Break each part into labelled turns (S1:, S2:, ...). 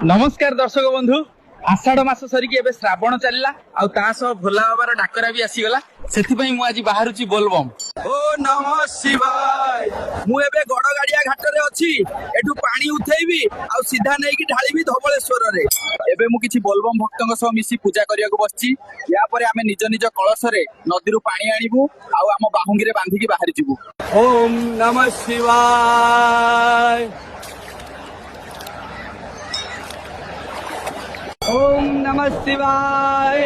S1: नमस्कार दर्शक बंधु आषाढ़ मास सरिकी एबे श्रावण चलला आ भोला बाबार डाकरा भी आसीगला सेथिपई मु आज बाहरुची बोलबम। ओ नमः शिवाय। मु एबे गड़गाड़िया घाट रे अछि एठु पानी उठेबी आ सीधा नेकी ढाळीबी धवळेश्वर रे। एबे मु किछि बोलबम भक्तଙ୍କ सह मिसी पूजा करियाको बसछि। या परे आमे निज निज कलश रे नदी रु पानी आनिबु आ आम बाहुंगी रे बांधी की बाहर जिवु। ओम नमः शिवाय। ओम नमः शिवाय।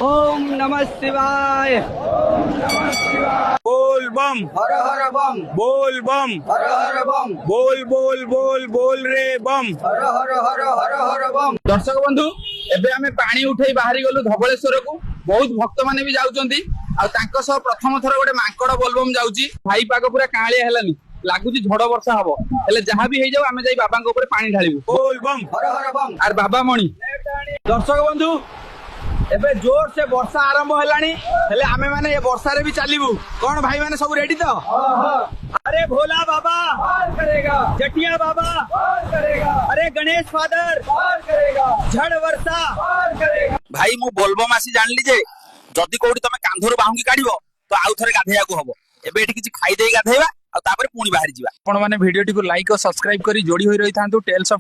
S1: ओम नमः शिवाय। बोल बम हर हर बम। बोल बम हर हर बम। बोल बोल बोल बोल रे बम हर हर हर हर हर बम। दर्शक बंधु एबे आमे पानी उठेई बाहरी गलु धवळेश्वर को। बहुत भक्त माने भी जाउचंती आ तांको सह प्रथम थर गोटे मांकड़ बोलबम जाउची। भाई पाग पूरा काळिया हेलानी लागुची झड़ वर्षा हबो हेले जहां भी हे जाऊ आमे जाई बाबा को ऊपर पानी ढालिबु। बोल बम हर हर बम। आर बाबा मणि दर्शक बंधु एबे जोर से वर्षा आरंभ हेलानी हेले आमे माने ये वर्षा रे भी चालिबु। कोन भाई माने सब रेडी तो? अरे भोला बाबा पार करेगा, जटिया बाबा पार करेगा, अरे गणेश फादर पार करेगा, झड़ वर्षा पार करेगा। भाई मु बोलबम आसी जानली जे जदी कोडी तमे कांधरो बाहुंगी काढिबो तो आउ थरे गाधेयाको हबो। एबे एठी किछि खाई देई गाधेबा आ तापर पुणी बाहर जिबा। आपण माने वीडियो टी को लाइक और सब्सक्राइब करी जोड़ी होई रही थांतु टेल्स ऑफ